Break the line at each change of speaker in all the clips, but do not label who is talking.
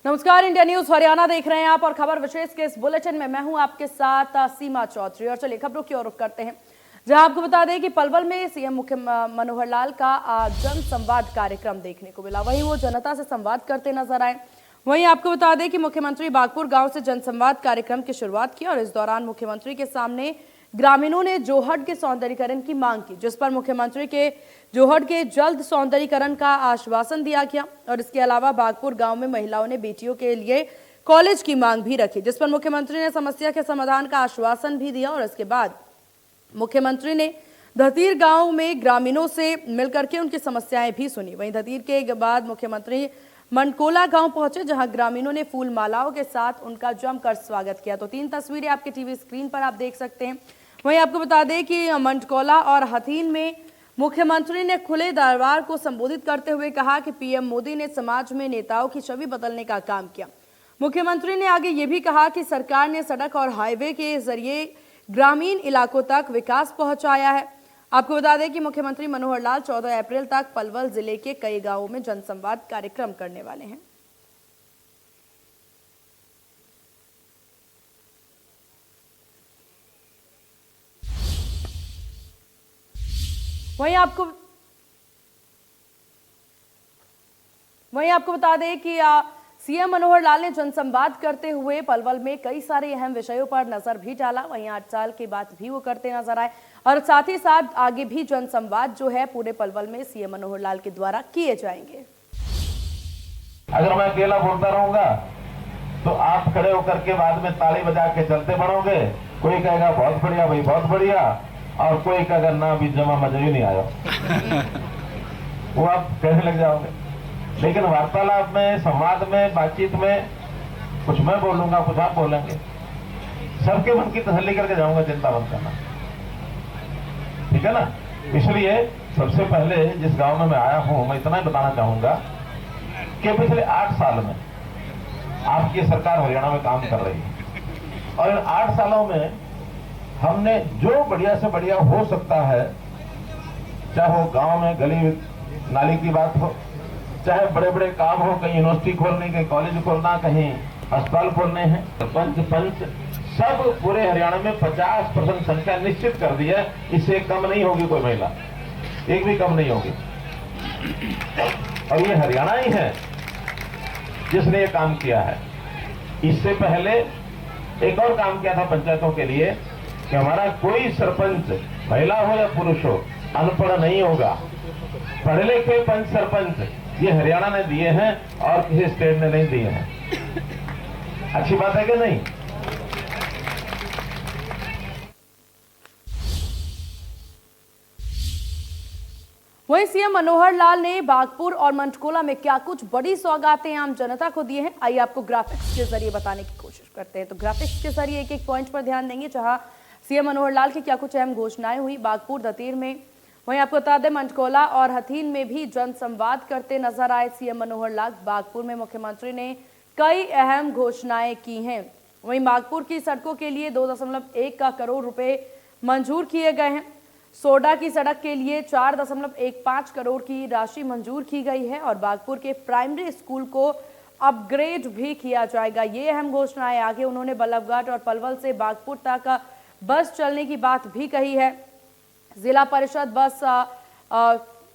नमस्कार, India news Haryana देख रहे हैं आप और खबर विशेष के इस बुलेटिन में मैं हूं आपके साथ सीमा चौधरी। और चलिए खबरों की ओर रुख करते हैं, जहां आपको बता दें कि पलवल में सीएम मुख्य मनोहर लाल का जन संवाद कार्यक्रम देखने को मिला। वहीं वो जनता से संवाद करते नजर आए। वहीं आपको बता दें कि मुख्यमंत्री बागपुर गांव से जनसंवाद कार्यक्रम की शुरुआत की और इस दौरान मुख्यमंत्री के सामने ग्रामीणों ने जोहड़ के सौंदर्यीकरण की मांग की, जिस पर मुख्यमंत्री के जोहड़ के जल्द सौंदर्यीकरण का आश्वासन दिया गया। और इसके अलावा बागपुर गांव में महिलाओं ने बेटियों के लिए कॉलेज की मांग भी रखी, जिस पर मुख्यमंत्री ने समस्या के समाधान का आश्वासन भी दिया। और इसके बाद मुख्यमंत्री ने धतीर गांव में ग्रामीणों से मिलकर के उनकी समस्याएं भी सुनी। वहीं धतीर के बाद मुख्यमंत्री मंडकोला गांव पहुंचे, जहां ग्रामीणों ने फूल मालाओं के साथ उनका जमकर स्वागत किया। तो 3 तस्वीरें आपके टीवी स्क्रीन पर आप देख सकते हैं। वहीं आपको बता दें कि मंडकोला और हथीन में मुख्यमंत्री ने खुले दरबार को संबोधित करते हुए कहा कि पीएम मोदी ने समाज में नेताओं की छवि बदलने का काम किया। मुख्यमंत्री ने आगे ये भी कहा कि सरकार ने सड़क और हाईवे के जरिए ग्रामीण इलाकों तक विकास पहुंचाया है। आपको बता दें कि मुख्यमंत्री मनोहर लाल 14 अप्रैल तक पलवल जिले के कई गांवों में जनसंवाद कार्यक्रम करने वाले हैं। वहीं आपको बता दें कि सीएम मनोहर लाल ने जनसंवाद करते हुए पलवल में कई सारे अहम विषयों पर नजर भी डाला। वहीं 8 साल के बाद भी वो करते नजर आए और साथ ही साथ आगे भी जनसंवाद जो है पूरे पलवल में सीएम मनोहर लाल के द्वारा किए जाएंगे।
अगर मैं अकेला बोलता रहूंगा तो आप खड़े होकर के बाद में ताली बजा के चलते बढ़ोगे। कोई कहेगा बहुत बढ़िया भाई, बहुत बढ़िया, और कोई कहेगा ना भी जमा मजा ही नहीं आया वो आप कहने लग जाओगे। लेकिन वार्तालाप में, संवाद में, बातचीत में कुछ मैं बोलूंगा, कुछ आप बोलेंगे, सबके मन की तसल्ली करके जाऊंगा, चिंता मत करना, ठीक है ना। इसलिए सबसे पहले जिस गांव में मैं आया हूं, मैं इतना ही बताना चाहूंगा कि पिछले 8 साल में आपकी सरकार हरियाणा में काम कर रही है और इन 8 सालों में हमने जो बढ़िया से बढ़िया हो सकता है, चाहे वो गांव में गली नाली की बात हो, चाहे बड़े बड़े काम हो, कहीं यूनिवर्सिटी खोलने, कहीं कॉलेज खोलना, कहीं अस्पताल खोलने हैं, पंच सब पूरे हरियाणा में 50% संख्या निश्चित कर दी है। इससे कम नहीं होगी कोई महिला, एक भी कम नहीं होगी। और ये हरियाणा ही है जिसने ये काम किया है। इससे पहले एक और काम किया था पंचायतों के लिए कि हमारा कोई सरपंच, महिला हो या पुरुष हो, अनपढ़ नहीं होगा। पढ़े लिखे पंच सरपंच ये हरियाणा ने दिए हैं और किसी स्टेट ने नहीं दिए हैं। अच्छी बात है कि नहीं?
वहीं सीएम मनोहर लाल ने बागपुर और मंडकोला में क्या कुछ बड़ी सौगातें आम जनता को दी हैं, आइए आपको ग्राफिक्स के जरिए बताने की कोशिश करते हैं। तो ग्राफिक्स के जरिए एक एक पॉइंट पर ध्यान देंगे, जहां सीएम मनोहर लाल की क्या कुछ अहम घोषणाएं हुई बागपुर, दतीर में। वहीं आपको बता दें मंडकोला और हथीन में भी जनसंवाद करते नजर आए सीएम मनोहर लाल। बागपुर में मुख्यमंत्री ने कई अहम घोषणाएं की हैं। वहीं बागपुर की सड़कों के लिए 2.1 करोड़ रुपए मंजूर किए गए हैं। सोडा की सड़क के लिए 4.15 करोड़ की राशि मंजूर की गई है और बागपुर के प्राइमरी स्कूल को अपग्रेड भी किया जाएगा। ये अहम घोषणाएं। आगे उन्होंने बल्लभगढ़ और पलवल से बागपुर तक बस चलने की बात भी कही है। जिला परिषद बस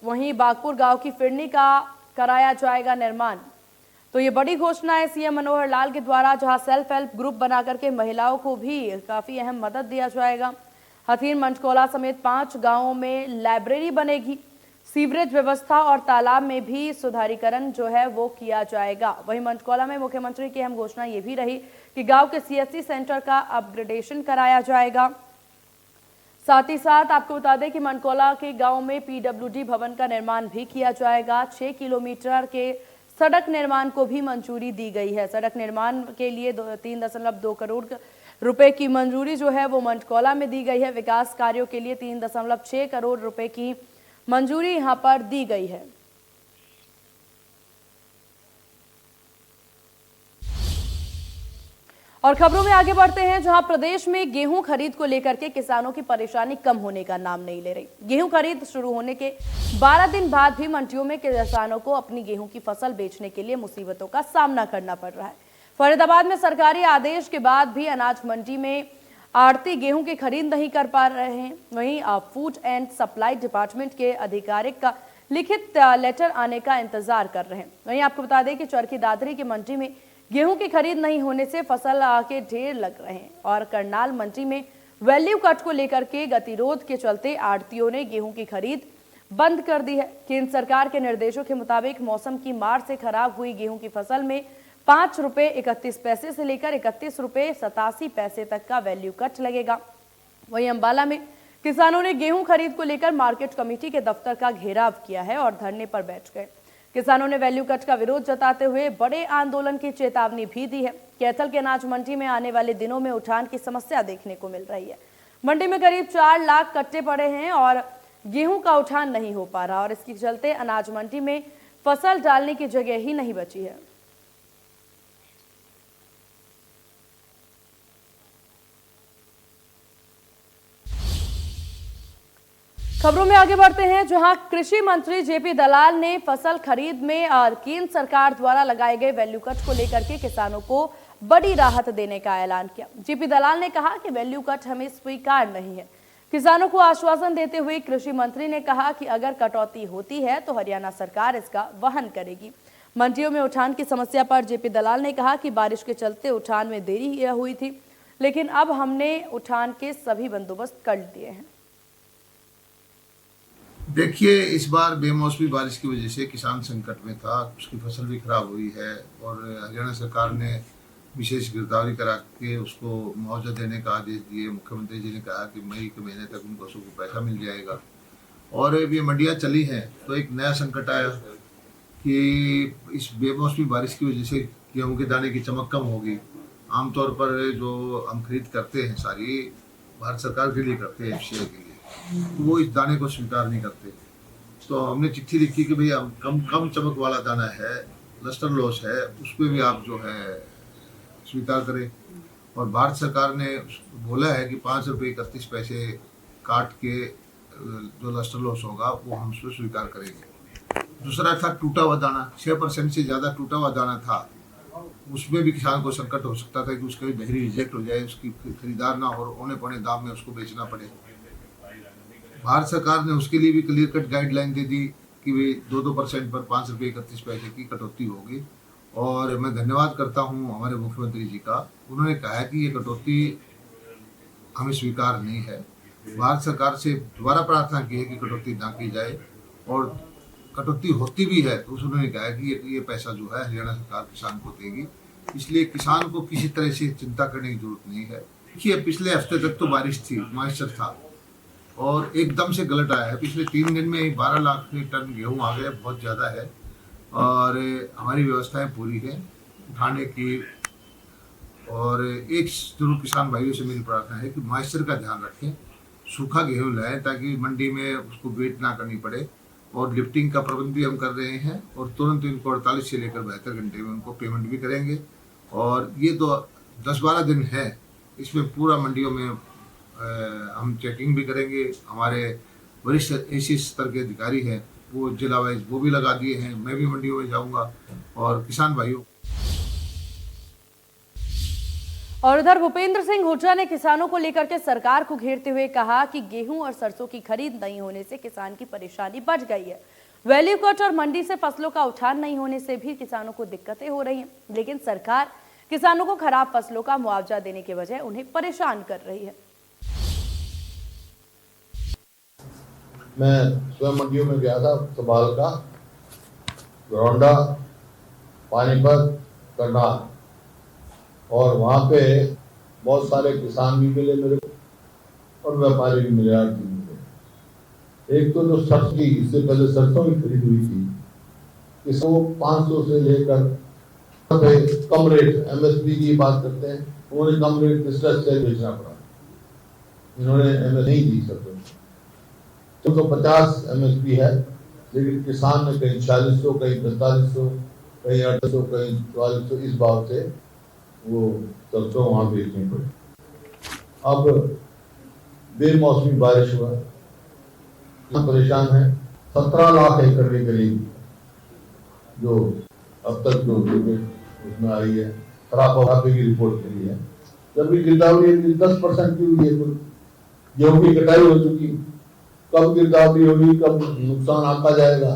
वहीं बागपुर गांव की फिरनी का कराया जाएगा निर्माण। तो ये बड़ी घोषणा है सीएम मनोहर लाल के द्वारा, जहां सेल्फ हेल्प ग्रुप बना करके महिलाओं को भी काफी अहम मदद दिया जाएगा। हथीन मंडकोला समेत 5 गांवों में लाइब्रेरी बनेगी। सीवरेज व्यवस्था और तालाब में भी सुधारीकरण जो है वो किया जाएगा। वहीं मंडकोला में मुख्यमंत्री की अहम घोषणा ये भी रही कि गांव के सीएससी सेंटर का अपग्रेडेशन कराया जाएगा। साथ ही साथ आपको बता दें कि मंडकोला के गांव में पीडब्ल्यूडी भवन का निर्माण भी किया जाएगा। 6 किलोमीटर के सड़क निर्माण को भी मंजूरी दी गई है। सड़क निर्माण के लिए 3.2 करोड़ रुपए की मंजूरी जो है वो मंडकोला में दी गई है। विकास कार्यों के लिए 3.6 करोड़ रुपए की मंजूरी यहां पर दी गई है। और खबरों में आगे बढ़ते हैं, जहां प्रदेश में गेहूं खरीद को लेकर के किसानों की परेशानी कम होने का नाम नहीं ले रही। गेहूं खरीद शुरू होने के 12 दिन बाद भी मंडियों में किसानों को अपनी गेहूं की फसल बेचने के लिए मुसीबतों का सामना करना पड़ रहा है। फरीदाबाद में सरकारी आदेश के बाद भी अनाज मंडी में आड़ती गेहूं की खरीद नहीं कर पा रहे हैं। वहीं फूड एंड सप्लाई डिपार्टमेंट के अधिकारिक का लिखित लेटर आने का इंतजार कर रहे हैं। वहीं आपको बता दें कि चरखी दादरी की मंडी में गेहूं की खरीद नहीं होने से फसल के ढेर लग रहे हैं और करनाल मंडी में वैल्यू कट को लेकर के गतिरोध के चलते आड़तियों ने गेहूं की खरीद बंद कर दी है। केंद्र सरकार के निर्देशों के मुताबिक मौसम की मार से खराब हुई गेहूं की फसल में 5 रुपए 31 पैसे से लेकर 31 रुपए 87 पैसे तक का वैल्यू कट लगेगा। वहीं अंबाला में किसानों ने गेहूं खरीद को लेकर मार्केट कमेटी के दफ्तर का घेराव किया है और धरने पर बैठ गए। किसानों ने वैल्यू कट का विरोध जताते हुए बड़े आंदोलन की चेतावनी भी दी है। कैथल के अनाज मंडी में आने वाले दिनों में उठान की समस्या देखने को मिल रही है। मंडी में करीब 4 लाख कट्टे पड़े हैं और गेहूं का उठान नहीं हो पा रहा और इसके चलते अनाज मंडी में फसल डालने की जगह ही नहीं बची है। खबरों में आगे बढ़ते हैं, जहां कृषि मंत्री जेपी दलाल ने फसल खरीद में केंद्र सरकार द्वारा लगाए गए वैल्यू कट को लेकर के किसानों को बड़ी राहत देने का ऐलान किया। जेपी दलाल ने कहा कि वैल्यू कट हमें स्वीकार नहीं है। किसानों को आश्वासन देते हुए कृषि मंत्री ने कहा कि अगर कटौती होती है तो हरियाणा सरकार इसका वहन करेगी। मंडियों में उठान की समस्या पर जेपी दलाल ने कहा कि बारिश के चलते उठान में देरी हुई थी, लेकिन अब हमने उठान के सभी बंदोबस्त कर दिए हैं।
देखिए, इस बार बेमौसमी बारिश की वजह से किसान संकट में था, उसकी फसल भी खराब हुई है और हरियाणा सरकार ने विशेष गिरदावरी करा के उसको मुआवजा देने का आदेश दिए। मुख्यमंत्री जी ने कहा कि मई के महीने तक उनको सबको पैसा मिल जाएगा और ये मंडियाँ चली हैं। तो एक नया संकट आया कि इस बेमौसमी बारिश की वजह से गेहूँ के दाने की चमक कम होगी। आमतौर पर जो हम खरीद करते हैं सारी भारत सरकार के लिए करते हैं, FCI के लिए, तो वो इस दाने को स्वीकार नहीं करते। तो हमने चिट्ठी लिखी कि भैया कम चमक वाला दाना है, लस्टर लॉस है, उसको भी आप जो है स्वीकार करें। और भारत सरकार ने बोला है कि 5 रुपये 31 पैसे काट के जो लस्टर लॉस होगा वो हम उसको स्वीकार करेंगे। दूसरा था टूटा हुआ दाना, 6% से ज़्यादा टूटा हुआ दाना था, उसमें भी किसान को संकट हो सकता था कि उसका भी बहरी रिजेक्ट हो जाए, उसकी खरीदार ना हो, औने पौने दाम में उसको बेचना पड़े। भारत सरकार ने उसके लिए भी क्लियर कट गाइडलाइन दे दी कि वे 2% पर 5 रुपये 31 पैसे की कटौती होगी। और मैं धन्यवाद करता हूं हमारे मुख्यमंत्री जी का, उन्होंने कहा है कि ये कटौती हमें स्वीकार नहीं है। भारत सरकार से दोबारा प्रार्थना की है कि कटौती ना की जाए और कटौती होती भी है तो उन्होंने कहा है कि ये पैसा जो है हरियाणा सरकार किसान को देगी, इसलिए किसान को किसी तरह से चिंता करने की जरूरत नहीं है। देखिए, पिछले हफ्ते तक तो बारिश थी, मॉइस्चर था और एकदम से गलट आया है। पिछले 3 दिन में 12 लाख टन गेहूं आ गया, बहुत ज़्यादा है और हमारी व्यवस्थाएं पूरी हैं उठाने की। और एक जरूर किसान भाइयों से मेरी प्रार्थना है कि मॉइस्चर का ध्यान रखें, सूखा गेहूं लाएं ताकि मंडी में उसको वेट ना करनी पड़े। और लिफ्टिंग का प्रबंध भी हम कर रहे हैं और तुरंत इनको 48 से लेकर 72 घंटे में उनको पेमेंट भी करेंगे। और ये तो 10-12 दिन है, इसमें पूरा मंडियों में हम चेकिंग भी करेंगे। हमारे वरिष्ठ AC स्तर के अधिकारी हैं, वो जिला वाइज वो भी लगा दिए हैं। मैं भी मंडियों में जाऊंगा और किसान भाइयों।
और उधर भूपेंद्र सिंह हुड्डा ने किसानों को लेकर के सरकार को घेरते हुए कहा कि गेहूं और सरसों की खरीद नहीं होने से किसान की परेशानी बढ़ गई है। वैल्यू कट और मंडी से फसलों का उठान नहीं होने से भी किसानों को दिक्कतें हो रही हैं, लेकिन सरकार किसानों को खराब फसलों का मुआवजा देने के बजाय उन्हें परेशान कर रही है।
मैं स्वयं मंडियों में गया था, सबालका, गरौंडा, पानीपत, करनाल, और वहाँ पे बहुत सारे किसान भी मिले मेरे को और व्यापारी भी मिले, आड़ती भी मिले। एक तो जो सरसों की, इससे पहले सरसों की खरीद हुई थी, इसको 500 से लेकर कम रेट MSP की बात करते हैं, उन्होंने कम रेट डिस्ट्रेस से बेचना पड़ा, इन्होंने MSP नहीं दी सरसों। 250 MSP है, लेकिन किसान ने कहीं 4600, कहीं 4500, कहीं 800, कहीं 4400 इस भाव से वो सरसों वहाँ बेचनी पड़ी। अब बेमौसमी बारिश हुआ, परेशान है। 17 लाख एकड़ के करीब जो अब तक जो उसमें आई है खराबे की रिपोर्ट मिली है, जबकि गिरदावरी 10% की हुई है। कुल गेहूं की कटाई हो चुकी, कब गिरदावरी होगी, कब नुकसान आता जाएगा,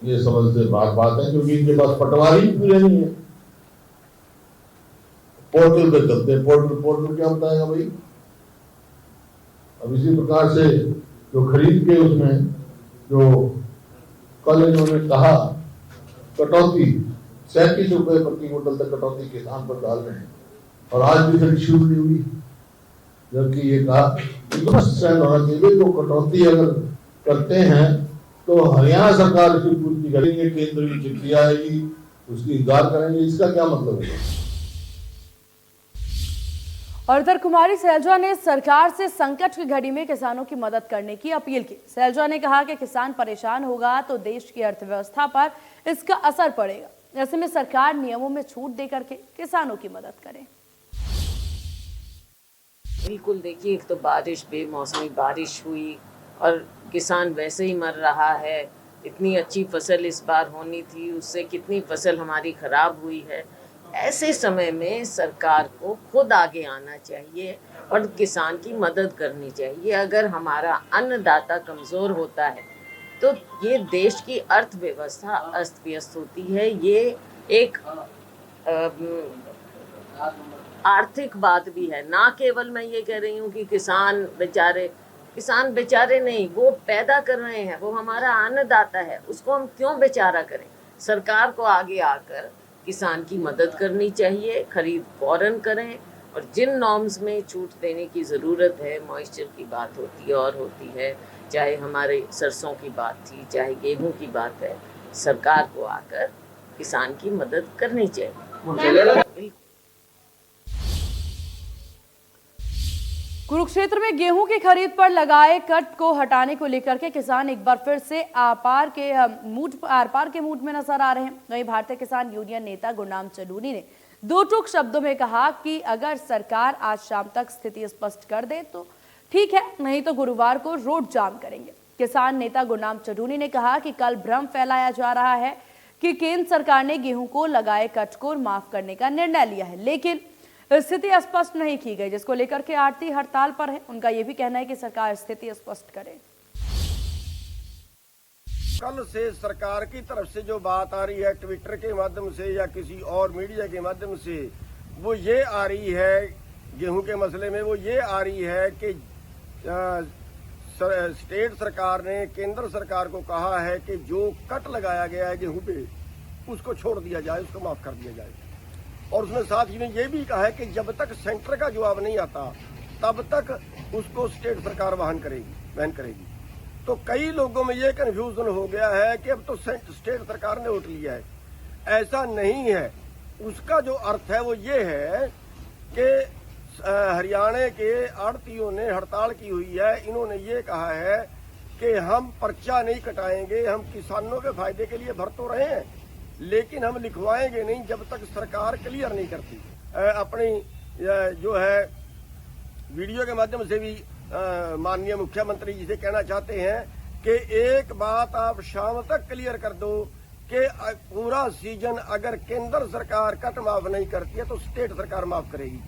ये समझ से बात है, क्योंकि इनके पास पटवारी भी पूरे नहीं है। पोर्टल पे चलते हैं, पोर्टल क्या बताएगा भाई। अब इसी प्रकार से जो खरीद के उसमें जो कल इन्होंने कहा कटौती 37 रुपए प्रति क्विंटल तक कटौती किसान पर डाल रहे हैं, और आज भी फिर शुरू नहीं हुई, जबकि ये कहा होना चाहिए। तो कटौती अगर करते हैं तो हरियाणा सरकार इसकी पूर्ति करेंगे, केंद्र की चिट्ठी आएगी, उसकी इंतजार करेंगे, इसका क्या मतलब है।
और इधर कुमारी सैलजा ने सरकार से संकट की घड़ी में किसानों की मदद करने की अपील की। सैलजा ने कहा कि किसान परेशान होगा तो देश की अर्थव्यवस्था पर इसका असर पड़ेगा। ऐसे में सरकार नियमों में छूट देकर के किसानों की मदद करे।
बिल्कुल, देखिए, एक तो बारिश, बेमौसमी बारिश हुई और किसान वैसे ही मर रहा है। इतनी अच्छी फसल इस बार होनी थी, उससे कितनी फसल हमारी खराब हुई है। ऐसे समय में सरकार को खुद आगे आना चाहिए और किसान की मदद करनी चाहिए। अगर हमारा अन्नदाता कमज़ोर होता है तो ये देश की अर्थव्यवस्था अस्त व्यस्त होती है। ये एक आर्थिक बात भी है, ना केवल मैं ये कह रही हूँ कि किसान बेचारे नहीं, वो पैदा कर रहे हैं, वो हमारा अन्नदाता है, उसको हम क्यों बेचारा करें। सरकार को आगे आकर किसान की मदद करनी चाहिए, खरीद फौरन करें, और जिन नॉर्म्स में छूट देने की ज़रूरत है, मॉइस्चर की बात होती है, चाहे हमारे सरसों की बात थी, चाहे गेहूं की बात है, सरकार को आकर किसान की मदद करनी चाहिए।
कुरुक्षेत्र में गेहूं की खरीद पर लगाए कट को हटाने को लेकर के किसान एक बार फिर से आर पार के मूड में नजर आ रहे हैं। वहीं भारतीय किसान यूनियन नेता गुरनाम चलूनी ने दो टूक शब्दों में कहा कि अगर सरकार आज शाम तक स्थिति स्पष्ट कर दे तो ठीक है, नहीं तो गुरुवार को रोड जाम करेंगे। किसान नेता गुरनाम चलूनी ने कहा कि कल भ्रम फैलाया जा रहा है कि केंद्र सरकार ने गेहूं को लगाए कट को माफ करने का निर्णय लिया है, लेकिन स्थिति स्पष्ट नहीं की गई, जिसको लेकर के आड़ती हड़ताल पर है। उनका यह भी कहना है कि सरकार स्थिति स्पष्ट करे।
कल से सरकार की तरफ से जो बात आ रही है ट्विटर के माध्यम से या किसी और मीडिया के माध्यम से, वो ये आ रही है गेहूं के मसले में, वो ये आ रही है कि स्टेट सरकार ने केंद्र सरकार को कहा है कि जो कट लगाया गया है गेहूं पे उसको छोड़ दिया जाए, उसको माफ कर दिया जाए। और उसने साथ ही में ये भी कहा है कि जब तक सेंटर का जवाब नहीं आता तब तक उसको स्टेट सरकार वहन करेगी। तो कई लोगों में ये कन्फ्यूजन हो गया है कि अब तो स्टेट सरकार ने उठ लिया है। ऐसा नहीं है। उसका जो अर्थ है वो ये है कि हरियाणा के आड़तियों ने हड़ताल की हुई है। इन्होंने ये कहा है कि हम पर्चा नहीं कटाएंगे, हम किसानों के फायदे के लिए भर तो रहे हैं, लेकिन हम लिखवाएंगे नहीं जब तक सरकार क्लियर नहीं करती। अपनी जो है वीडियो के माध्यम से भी माननीय मुख्यमंत्री जी से कहना चाहते हैं कि एक बात आप शाम तक क्लियर कर दो कि पूरा सीजन अगर केंद्र सरकार कट माफ नहीं करती है तो स्टेट सरकार माफ करेगी।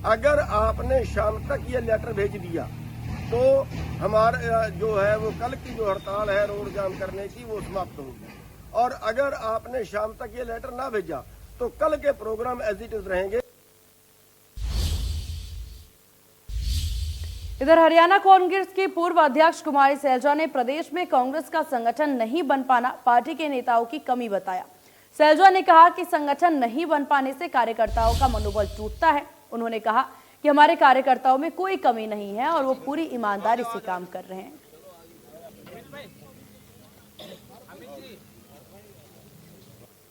अगर आपने शाम तक ये लेटर भेज दिया तो हमारे जो है वो कल की जो हड़ताल है रोड जाम करने की वो समाप्त होगी। और अगर आपने शाम तक ये लेटर ना भेजा तो कल के प्रोग्राम एज इट इज रहेंगे।
इधर हरियाणा कांग्रेस की पूर्व अध्यक्ष कुमारी सैलजा ने प्रदेश में कांग्रेस का संगठन नहीं बन पाना पार्टी के नेताओं की कमी बताया। सैलजा ने कहा कि संगठन नहीं बन पाने से कार्यकर्ताओं का मनोबल टूटता है। उन्होंने कहा कि हमारे कार्यकर्ताओं में कोई कमी नहीं है और वो पूरी ईमानदारी से काम कर रहे हैं।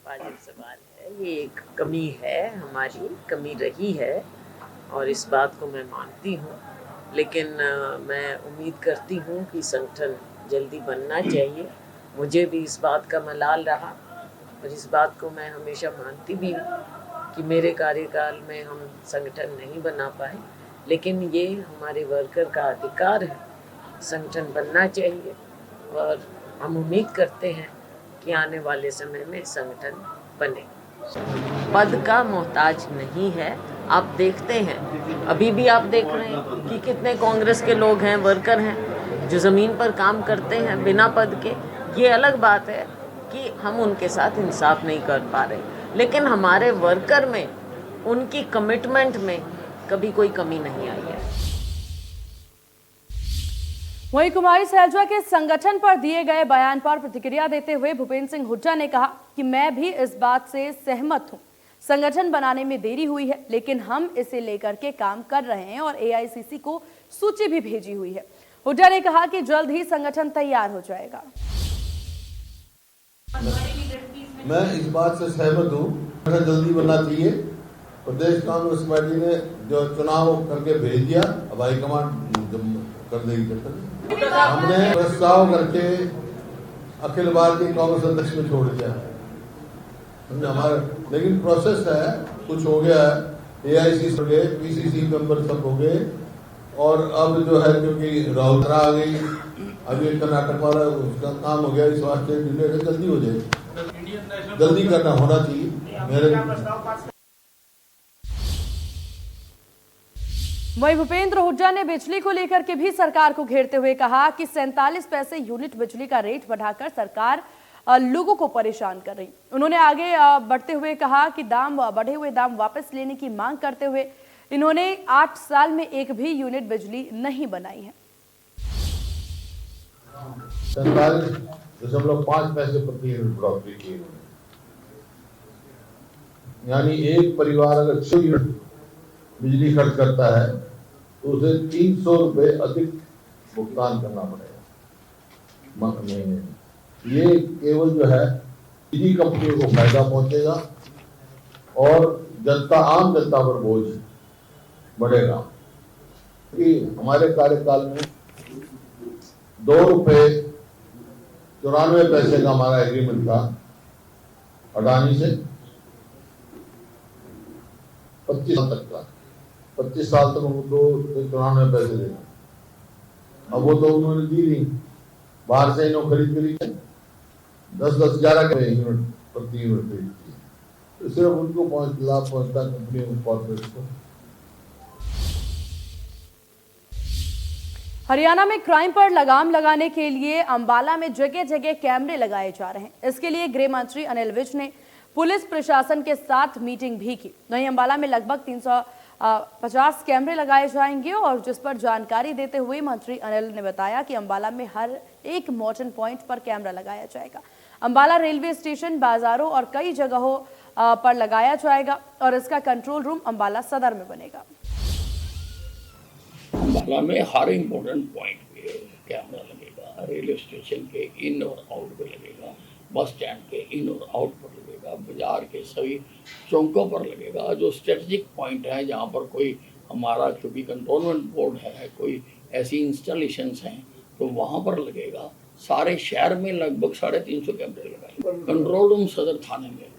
वाजिब सवाल है, ये एक कमी है, हमारी कमी रही है और इस बात को मैं मानती हूँ, लेकिन मैं उम्मीद करती हूँ कि संगठन जल्दी बनना चाहिए। मुझे भी इस बात का मलाल रहा और इस बात को मैं हमेशा मानती भी हूँ कि मेरे कार्यकाल में हम संगठन नहीं बना पाए, लेकिन ये हमारे वर्कर का अधिकार है, संगठन बनना चाहिए और हम उम्मीद करते हैं कि आने वाले समय में संगठन बने। पद का मोहताज नहीं है। आप देखते हैं, अभी भी आप देख रहे हैं कि कितने कांग्रेस के लोग हैं, वर्कर हैं, जो ज़मीन पर काम करते हैं बिना पद के। ये अलग बात है कि हम उनके साथ इंसाफ नहीं कर पा रहे, लेकिन हमारे वर्कर में, उनकी कमिटमेंट में कभी कोई कमी नहीं आई है।
वहीं कुमारी सैलजा के संगठन पर दिए गए बयान पर प्रतिक्रिया देते हुए भूपेंद्र सिंह हुड्डा ने कहा कि मैं भी इस बात से सहमत हूं, संगठन बनाने में देरी हुई है, लेकिन हम इसे लेकर के काम कर रहे हैं और एआईसीसी को सूची भी भेजी हुई है। हुड्डा ने कहा कि जल्द ही संगठन तैयार हो जाएगा।
मैं इस बात से सहमत हूँ, जल्दी बनना चाहिए। प्रदेश कांग्रेस कमेटी ने जो चुनाव करके भेज दिया, अब हाईकमान कर देगी। हमने प्रस्ताव करके अखिल भारतीय कांग्रेस अध्यक्ष में छोड़ दिया हमारा, लेकिन प्रोसेस है, कुछ हो गया है। एआईसीसी हो गए, पीसीसी मेंबर सब हो गए, और अब जो है क्योंकि राहुल आ गई, अभी कर्नाटक वाला उसका काम हो गया, इस वास्ते जल्दी हो जाएगी, जल्दी करना होना चाहिए मेरे।
वहीं भूपेंद्र हुड्डा ने बिजली को लेकर के भी सरकार को घेरते हुए कहा कि 47 पैसे यूनिट बिजली का रेट बढ़ाकर सरकार लोगों को परेशान कर रही। उन्होंने आगे बढ़ते हुए कहा कि बढ़े हुए दाम वापस लेने की मांग करते हुए इन्होंने 8 साल में एक भी यूनिट बिजली नहीं बनाई है।
47.5 पैसे प्रति यूनिट बढ़ोतरी की, यानी एक परिवार अगर 6 यूनिट बिजली खर्च करता है तो उसे 300 रुपए अधिक भुगतान करना पड़ेगा महीने। ये केवल जो है बिजली कंपनियों को फायदा पहुंचेगा और जनता, आम जनता पर बोझ बढ़ेगा। कि हमारे कार्यकाल में 2 रुपए 94 पैसे का हमारा एग्रीमेंट था अडानी से, 25 साल तक का, 25 साल तक उनको 94 पैसे देना। अब वो तो उन्होंने दी नहीं, बाहर से इन्होंने खरीद के लिए 10-10, 11 यूनिट प्रति यूनिट खरीदती है, तो सिर्फ उनको लाभ पहुंचता कंपनियों, कॉर्पोरेट को।
हरियाणा में क्राइम पर लगाम लगाने के लिए अंबाला में जगह जगह कैमरे लगाए जा रहे हैं। इसके लिए गृह मंत्री अनिल विज ने पुलिस प्रशासन के साथ मीटिंग भी की। वहीं अंबाला में लगभग 350 कैमरे लगाए जाएंगे और जिस पर जानकारी देते हुए मंत्री अनिल ने बताया कि अंबाला में हर एक मोटन पॉइंट पर कैमरा लगाया जाएगा। अंबाला रेलवे स्टेशन, बाजारों और कई जगहों पर लगाया जाएगा और इसका कंट्रोल रूम अंबाला सदर में बनेगा।
अंबाला में हर इम्पोर्टेंट पॉइंट पे कैमरा लगेगा, रेलवे स्टेशन के इन और आउट पे लगेगा, बस स्टैंड के इन और आउट पर लगेगा, बाजार के सभी चौकों पर लगेगा। जो स्ट्रेटेजिक पॉइंट है जहाँ पर कोई हमारा चूँकि कंट्रोलमेंट बोर्ड है, कोई ऐसी इंस्टॉलेशंस हैं तो वहाँ पर लगेगा। सारे शहर में लगभग 350 कैमरे लगाए। कंट्रोल रूम सदर थाने में।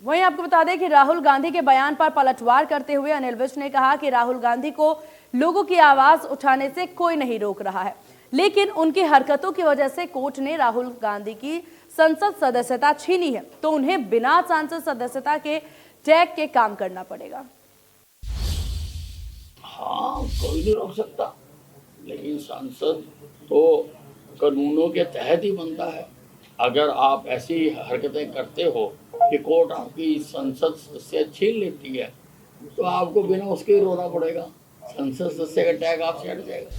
वहीं आपको बता दें कि राहुल गांधी के बयान पर पलटवार करते हुए अनिल विज ने कहा कि राहुल गांधी को लोगों की आवाज उठाने से कोई नहीं रोक रहा है, लेकिन उनकी हरकतों की वजह से कोर्ट ने राहुल गांधी की संसद सदस्यता छीनी है, तो उन्हें बिना सांसद सदस्यता के टैग के काम करना पड़ेगा।
हाँ, कोई नहीं रोक सकता, लेकिन सांसद तो कानूनों के तहत ही बनता है। अगर आप ऐसी हरकतें करते हो कि कोर्ट आपकी संसद सदस्य छीन लेती है तो आपको बिना उसके ही रोना पड़ेगा। संसद सदस्य का टैग आपसे हट जाएगा।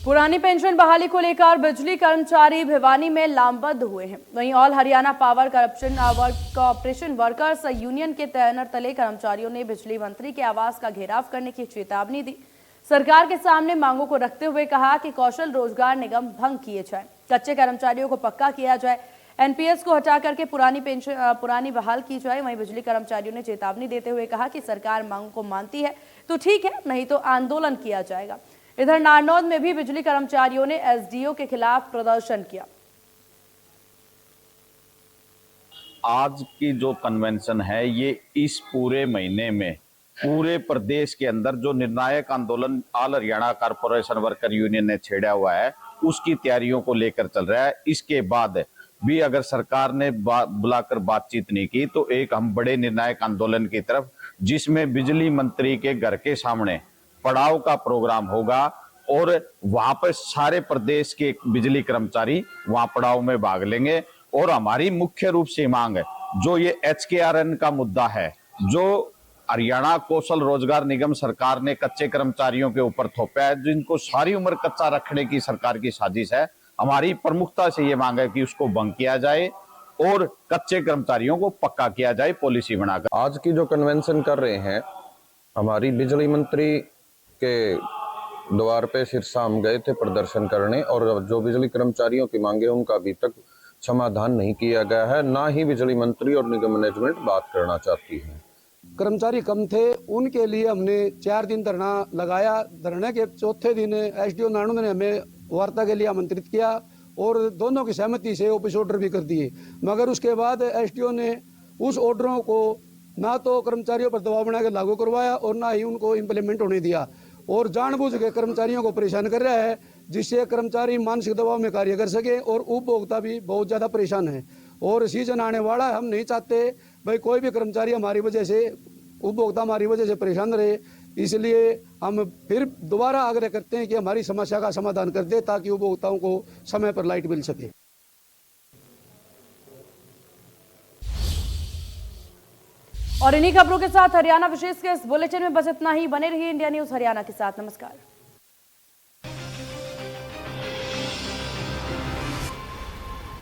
पुरानी पेंशन बहाली को लेकर बिजली कर्मचारी भिवानी में लामबंद हुए हैं। वहीं all Haryana power corporation workers union के बैनर तले कर्मचारियों ने बिजली मंत्री के आवास का घेराव करने की चेतावनी दी। सरकार के सामने मांगों को रखते हुए कहा कि कौशल रोजगार निगम भंग किए जाए, कच्चे कर्मचारियों को पक्का किया जाए, एनपीएस को हटा करके पुरानी बहाल की जाए। वहीं बिजली कर्मचारियों ने चेतावनी देते हुए कहा कि सरकार मांगों को मानती है तो ठीक है, नहीं तो आंदोलन किया जाएगा। इधर नारनौल में भी बिजली कर्मचारियों ने एसडीओ के खिलाफ प्रदर्शन किया।
आज की जो कन्वेंशन है ये इस पूरे महीने में पूरे प्रदेश के अंदर जो निर्णायक आंदोलन all Haryana corporation worker union ने छेड़ा हुआ है उसकी तैयारियों को लेकर चल रहा है। इसके बाद भी अगर सरकार ने बुलाकर बातचीत नहीं की तो एक हम बड़े निर्णायक आंदोलन की तरफ, जिसमें बिजली मंत्री के घर के सामने पड़ाव का प्रोग्राम होगा और वहां पर सारे प्रदेश के बिजली कर्मचारी वहां पड़ाव में भाग लेंगे। और हमारी मुख्य रूप से मांग है, जो ये HKRN का मुद्दा है, जो हरियाणा कौशल रोजगार निगम सरकार ने कच्चे कर्मचारियों के ऊपर थोपा है, जिनको सारी उम्र कच्चा रखने की सरकार की साजिश है, हमारी प्रमुखता से ये मांग है कि उसको भंग किया जाए और कच्चे कर्मचारियों को पक्का किया जाए पॉलिसी बनाकर।
आज की जो कन्वेंशन कर रहे हैं, हमारी बिजली मंत्री के द्वार पे सिरसा हम गए थे प्रदर्शन करने, और जो बिजली कर्मचारियों की मांगे उनका अभी तक समाधान नहीं किया गया है, ना ही बिजली मंत्री और निगम मैनेजमेंट बात करना चाहती है।
कर्मचारी कम थे, उनके लिए हमने 4 दिन धरना लगाया। धरने के चौथे दिन SDO नानू ने हमें वार्ता के लिए आमंत्रित किया और दोनों की सहमति से ऑफिस ऑर्डर भी कर दिए, मगर उसके बाद SDO ने उस ऑर्डरों को ना तो कर्मचारियों पर दबाव बना के लागू करवाया और ना ही उनको इम्प्लीमेंट होने दिया, और जानबूझ के कर्मचारियों को परेशान कर रहा है, जिससे कर्मचारी मानसिक दबाव में कार्य कर सके और उपभोक्ता भी बहुत ज़्यादा परेशान है। और सीजन आने वाला है, हम नहीं चाहते भाई कोई भी कर्मचारी हमारी वजह से, उपभोक्ता हमारी वजह से परेशान रहे, इसलिए हम फिर दोबारा आग्रह करते हैं कि हमारी समस्या का समाधान कर दे ताकि उपभोक्ताओं को समय पर लाइट मिल सके।
और इन्हीं खबरों के साथ हरियाणा विशेष के इस बुलेटिन में बस इतना ही। बने रहिए इंडिया न्यूज हरियाणा के साथ। नमस्कार।